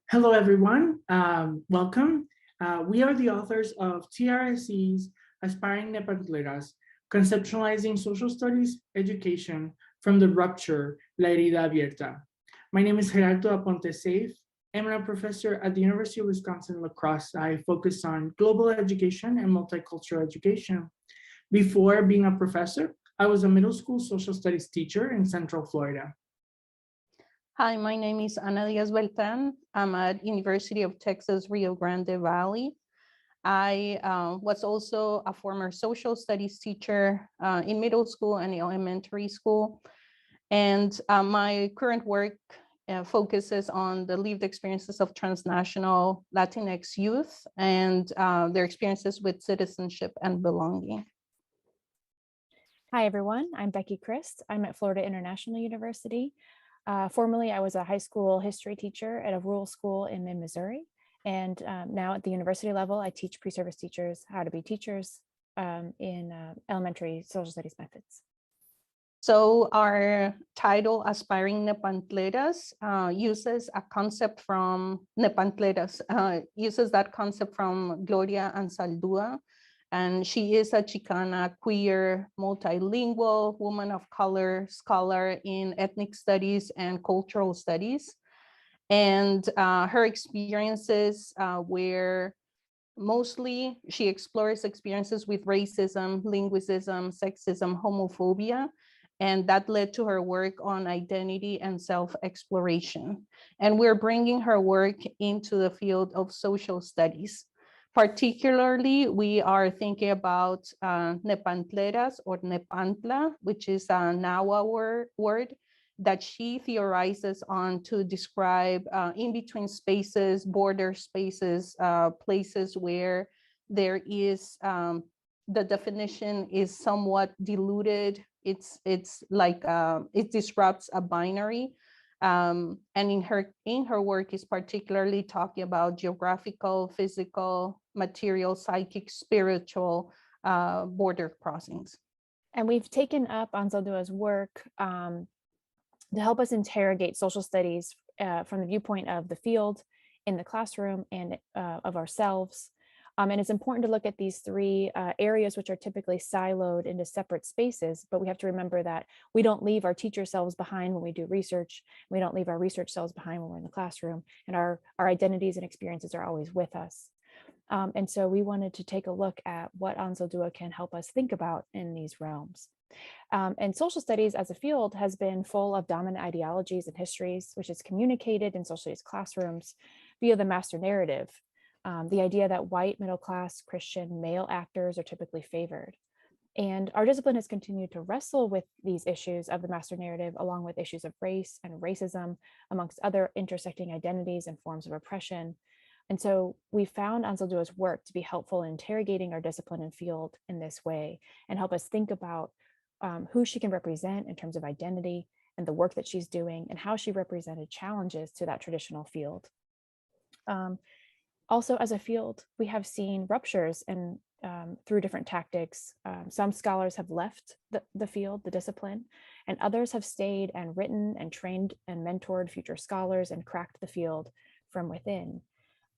Hello, everyone. Welcome. We are the authors of TRSE's Aspiring Nepantleras, Conceptualizing Social Studies Education from the Rupture, La Herida Abierta. My name is Gerardo Aponte-Safe. I'm a professor at the University of Wisconsin-La Crosse. I focus on global education and multicultural education. Before being a professor, I was a middle school social studies teacher in Central Florida. Hi, my name is Ana Diaz-Beltran. I'm at University of Texas, Rio Grande Valley. I was also a former social studies teacher in middle school and elementary school. And my current work focuses on the lived experiences of transnational Latinx youth and their experiences with citizenship and belonging. Hi, everyone. I'm Becky Christ. I'm at Florida International University. Formerly, I was a high school history teacher at a rural school in Missouri. And now at the university level, I teach pre-service teachers how to be teachers in elementary social studies methods. So our title, Aspiring Nepantleras, uses a concept from Nepantleras, uses that concept from Gloria Anzaldúa. And she is a Chicana, queer, multilingual woman of color, scholar in ethnic studies and cultural studies. And her experiences were mostly, she explores experiences with racism, linguicism, sexism, homophobia, and that led to her work on identity and self-exploration. And we're bringing her work into the field of social studies. Particularly, we are thinking about nepantleras or nepantla, which is a Nahua word that she theorizes on to describe in-between spaces, border spaces, places where there is, the definition is somewhat diluted. It's like, it disrupts a binary. And in her work is particularly talking about geographical, physical, material, psychic, spiritual border crossings. And we've taken up Anzaldua's work to help us interrogate social studies from the viewpoint of the field, in the classroom, and of ourselves. And it's important to look at these three areas, which are typically siloed into separate spaces, but we have to remember that we don't leave our teacher selves behind when we do research. We don't leave our research selves behind when we're in the classroom, and our identities and experiences are always with us. And so we wanted to take a look at what Anzaldúa can help us think about in these realms. And social studies as a field has been full of dominant ideologies and histories, which is communicated in social studies classrooms via the master narrative. The idea that white, middle-class, Christian, male actors are typically favored. And our discipline has continued to wrestle with these issues of the master narrative, along with issues of race and racism, amongst other intersecting identities and forms of oppression. And so we found Anzaldua's work to be helpful in interrogating our discipline and field in this way, and help us think about who she can represent in terms of identity and the work that she's doing, and how she represented challenges to that traditional field. Also, as a field, we have seen ruptures and through different tactics. Some scholars have left the field, the discipline, and others have stayed and written and trained and mentored future scholars and cracked the field from within.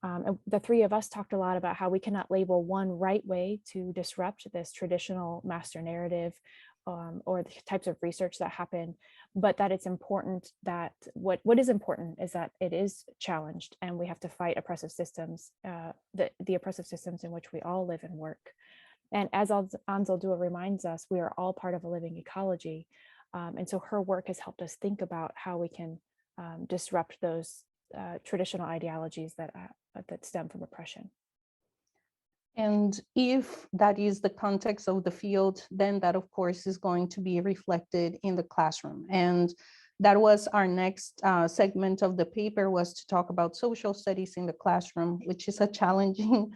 And the three of us talked a lot about how we cannot label one right way to disrupt this traditional master narrative or the types of research that happen, but that it's important that what is important is that it is challenged, and we have to fight oppressive systems, the oppressive systems in which we all live and work. And as Anzaldúa reminds us, we are all part of a living ecology. And so her work has helped us think about how we can disrupt those traditional ideologies that stem from oppression. And if that is the context of the field, then that, of course, is going to be reflected in the classroom. And that was our next segment of the paper, was to talk about social studies in the classroom, which is a challenging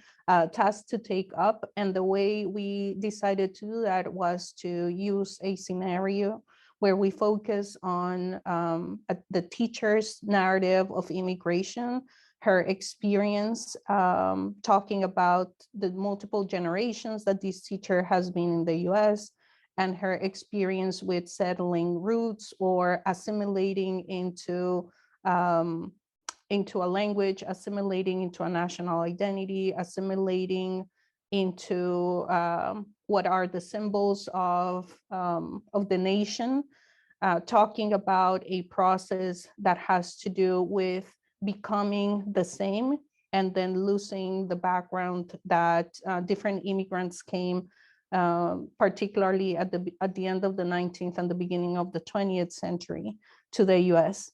task to take up. And the way we decided to do that was to use a scenario where we focus on the teacher's narrative of immigration, her experience talking about the multiple generations that this teacher has been in the US, and her experience with settling roots or assimilating into into a language, assimilating into a national identity, assimilating into what are the symbols of the nation, talking about a process that has to do with becoming the same and then losing the background that different immigrants came, particularly at the end of the 19th and the beginning of the 20th century to the US.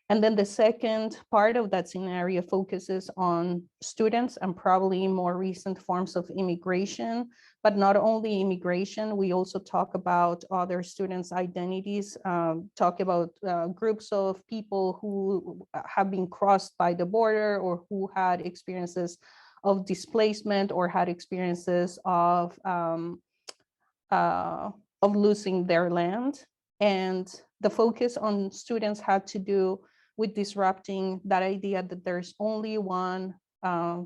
And then the second part of that scenario focuses on students and probably more recent forms of immigration, but not only immigration, we also talk about other students' identities, talk about groups of people who have been crossed by the border or who had experiences of displacement or had experiences of losing their land. And the focus on students had to do with disrupting that idea that there's only one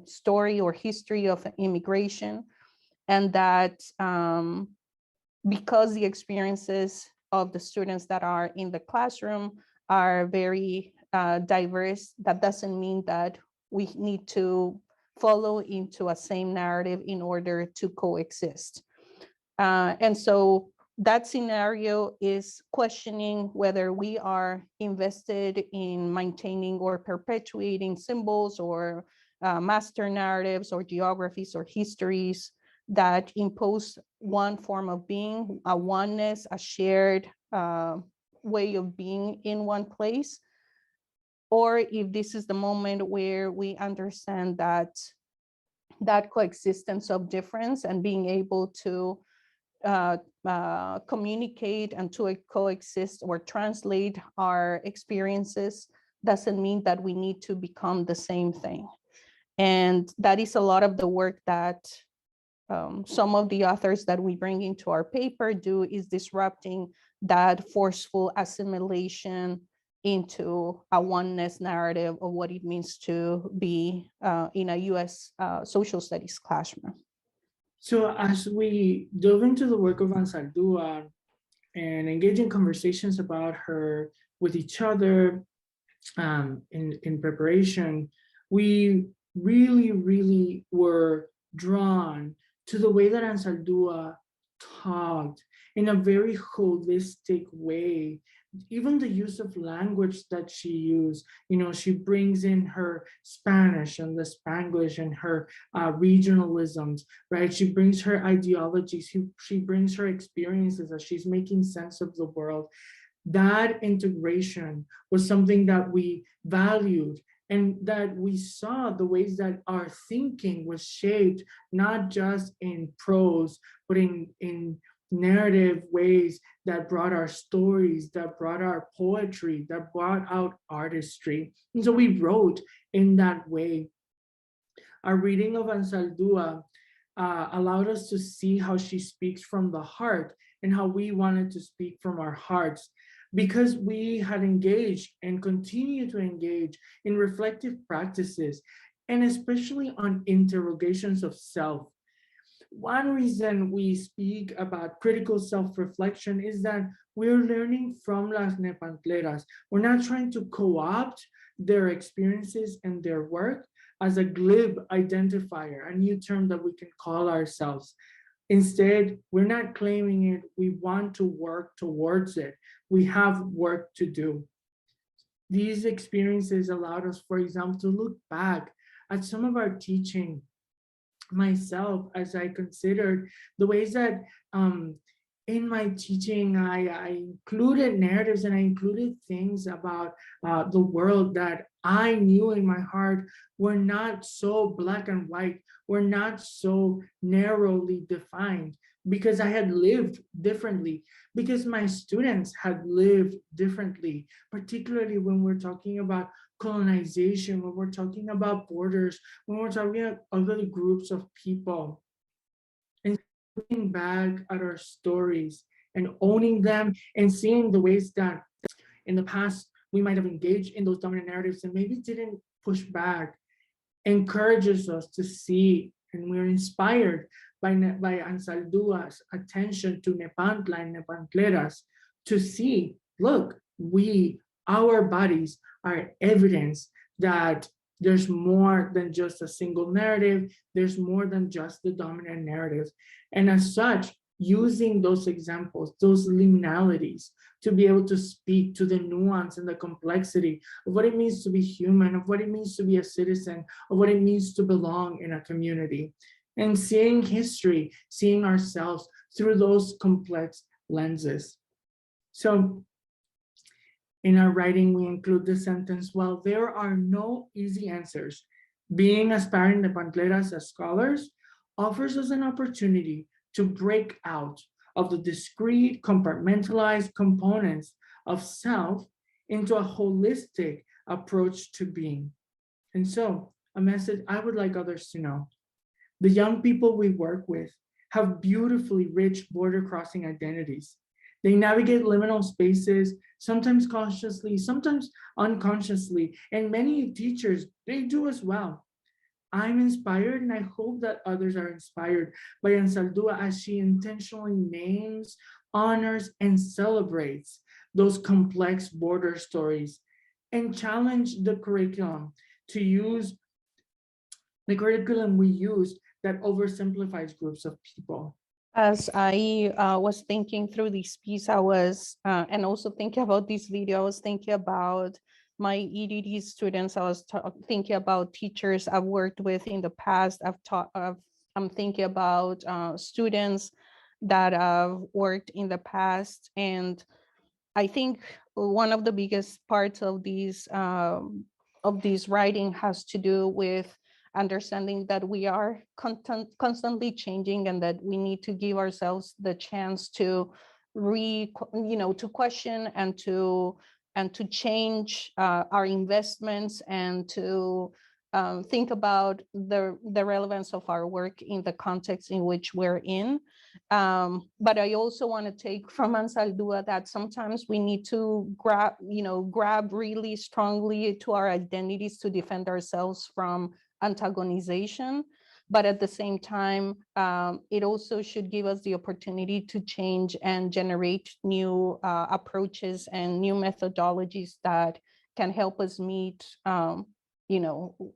story or history of immigration, and that because the experiences of the students that are in the classroom are very diverse, that doesn't mean that we need to follow into a same narrative in order to coexist. And so that scenario is questioning whether we are invested in maintaining or perpetuating symbols or master narratives or geographies or histories that impose one form of being, a oneness, a shared way of being in one place, or if this is the moment where we understand that coexistence of difference and being able to communicate and to coexist or translate our experiences doesn't mean that we need to become the same thing. And that is a lot of the work that some of the authors that we bring into our paper do, is disrupting that forceful assimilation into a oneness narrative of what it means to be in a US social studies classroom. So as we dove into the work of Ansaldúa and engage in conversations about her with each other in preparation, we really were drawn to the way that Ansaldúa talked in a very holistic way. Even the use of language that she used, she brings in her Spanish and the Spanglish and her regionalisms, right? She brings her ideologies, she brings her experiences as she's making sense of the world. That integration was something that we valued, and that we saw the ways that our thinking was shaped, not just in prose, but in narrative ways that brought our stories, that brought our poetry, that brought out artistry. And so we wrote in that way. Our reading of Ansaldúa allowed us to see how she speaks from the heart and how we wanted to speak from our hearts, because we had engaged and continue to engage in reflective practices, and especially on interrogations of self. One reason we speak about critical self-reflection is that we're learning from las nepantleras. We're not trying to co-opt their experiences and their work as a glib identifier, a new term that we can call ourselves. Instead, we're not claiming it. We want to work towards it. We have work to do. These experiences allowed us, for example, to look back at some of our teaching. Myself, as I considered the ways that in my teaching, I included narratives and I included things about the world that I knew in my heart were not so black and white, were not so narrowly defined, because I had lived differently, because my students had lived differently, particularly when we're talking about colonization, when we're talking about borders, when we're talking about other groups of people. And looking back at our stories and owning them and seeing the ways that in the past we might have engaged in those dominant narratives and maybe didn't push back, encourages us to see, and we're inspired by Ansaldúa's attention to Nepantla and Nepantleras to see, look, our bodies are evidence that there's more than just a single narrative, there's more than just the dominant narrative. And as such, using those examples, those liminalities, to be able to speak to the nuance and the complexity of what it means to be human, of what it means to be a citizen, of what it means to belong in a community. And seeing history, seeing ourselves through those complex lenses. So in our writing, we include the sentence, while there are no easy answers, being aspiring nepantleras as scholars offers us an opportunity to break out of the discrete, compartmentalized components of self into a holistic approach to being. And so, a message I would like others to know. The young people we work with have beautifully rich border crossing identities. They navigate liminal spaces, sometimes consciously, sometimes unconsciously, and many teachers, they do as well. I'm inspired, and I hope that others are inspired by Ansaldúa as she intentionally names, honors, and celebrates those complex border stories and challenge the curriculum to use the curriculum we use that oversimplifies groups of people. As I was thinking through this piece, I was, and also thinking about this video, I was thinking about my EDD students. I was thinking about teachers I've worked with in the past. I'm thinking about students that I've worked in the past. And I think one of the biggest parts of these writing has to do with understanding that we are constantly changing, and that we need to give ourselves the chance to to question and to change our investments, and to think about the relevance of our work in the context in which we're in. But I also want to take from Ansaldúa that sometimes we need to grab really strongly to our identities to defend ourselves from antagonization. But at the same time, it also should give us the opportunity to change and generate new approaches and new methodologies that can help us meet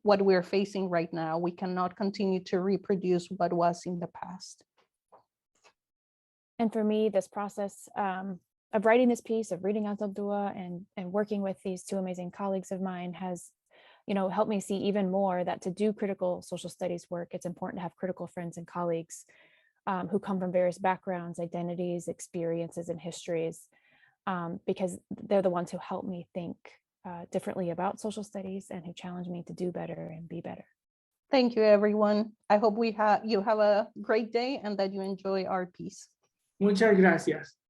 what we're facing right now. We cannot continue to reproduce what was in the past. And for me, this process of writing this piece, of reading Ansaldúa and working with these two amazing colleagues of mine has, helped me see even more that to do critical social studies work, it's important to have critical friends and colleagues who come from various backgrounds, identities, experiences, and histories, because they're the ones who help me think differently about social studies and who challenge me to do better and be better. Thank you, everyone. I hope you have a great day and that you enjoy our piece. Muchas gracias.